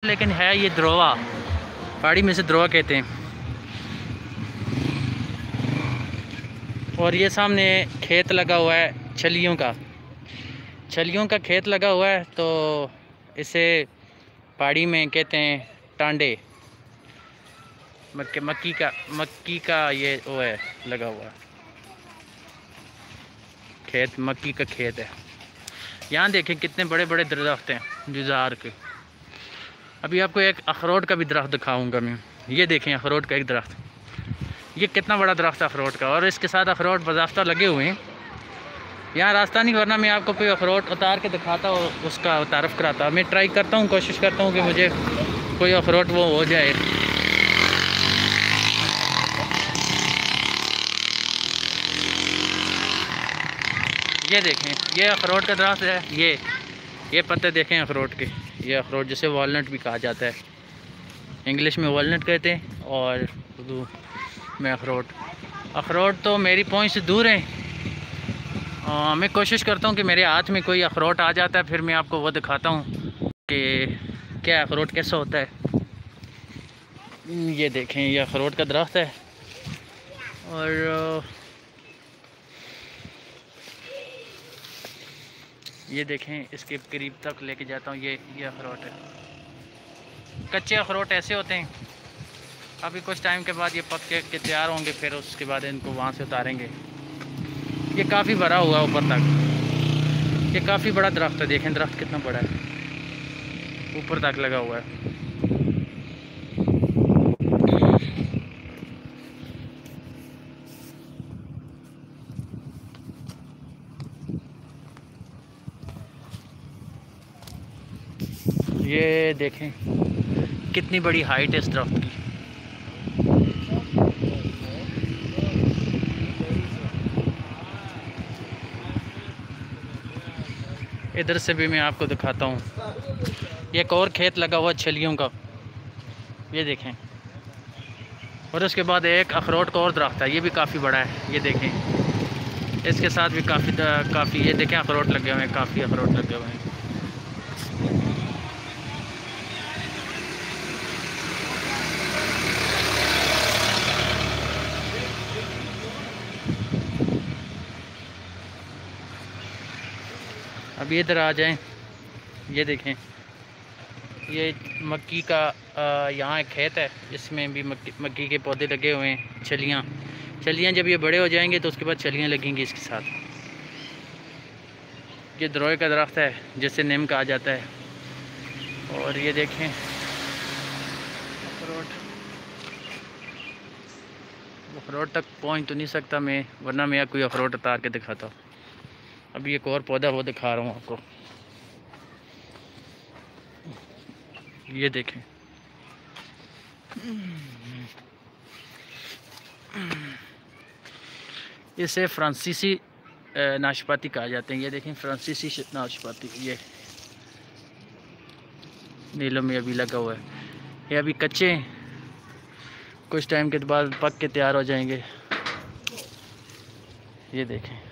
लेकिन है ये द्रोवा, पहाड़ी में से द्रोवा कहते हैं। और ये सामने खेत लगा हुआ है छलियों का खेत लगा हुआ है, तो इसे पहाड़ी में कहते हैं टांडे। मक्की का ये वो है लगा हुआ खेत, मक्की का खेत है। यहाँ देखें कितने बड़े बड़े दरख्त हैं जुजार के। अभी आपको एक अखरोट का भी दरख्त दिखाऊंगा मैं। ये देखें अखरोट का एक दरख्त, ये कितना बड़ा दरख्त है अखरोट का, और इसके साथ अखरोट बाज़ाफ्ता लगे हुए हैं। यहाँ रास्ता नहीं, वरना मैं आपको कोई अखरोट उतार के दिखाता और उसका तारफ़ कराता। मैं ट्राई करता हूँ, कोशिश करता हूँ कि मुझे कोई अखरोट वो हो जाए। ये देखें, ये अखरोट का दरख्त है। ये पत्ते देखें अखरोट के। ये अखरोट जिसे वॉलनट भी कहा जाता है, इंग्लिश में वॉलनट कहते हैं और उर्दू में अखरोट तो मेरी पहुंच से दूर है। मैं कोशिश करता हूं कि मेरे हाथ में कोई अखरोट आ जाता है, फिर मैं आपको वो दिखाता हूं कि क्या अखरोट कैसा होता है। ये देखें, ये अखरोट का दरख्त है और ये देखें, इसके करीब तक लेके जाता हूँ। ये अखरोट है। कच्चे अखरोट ऐसे होते हैं, अभी कुछ टाइम के बाद ये पक के तैयार होंगे, फिर उसके बाद इनको वहाँ से उतारेंगे। ये काफ़ी बड़ा हुआ ऊपर तक, ये काफ़ी बड़ा दरख्त है। देखें दरख्त कितना बड़ा है, ऊपर तक लगा हुआ है। ये देखें कितनी बड़ी हाइट है इस दरख्त की। इधर से भी मैं आपको दिखाता हूँ। ये एक और खेत लगा हुआ छलियों का, ये देखें। और उसके बाद एक अखरोट का और दरख्त है, ये भी काफ़ी बड़ा है। ये देखें, इसके साथ भी काफ़ी ये देखें अखरोट लगे हुए हैं, काफ़ी अखरोट लगे हुए हैं। अब इधर आ जाएं, ये देखें, ये मक्की का यहाँ एक खेत है, इसमें भी मक्की के पौधे लगे हुए हैं। छलियाँ जब ये बड़े हो जाएंगे तो उसके बाद छलियाँ लगेंगी इसके साथ। ये द्रोए का दरख्त है जिसे नीम कहा जाता है। और ये देखें अखरोट तक पहुँच तो नहीं सकता मैं, वरना मैं कोई अखरोट उतार के दिखाता हूँ। अभी एक और पौधा वो दिखा रहा हूँ आपको। ये देखें, इसे फ्रांसीसी नाशपाती कहा जाते हैं। ये देखें फ्रांसीसी नाशपाती, ये नीलों में अभी लगा हुआ है। ये अभी कच्चे हैं, कुछ टाइम के बाद पक के तैयार हो जाएंगे। ये देखें।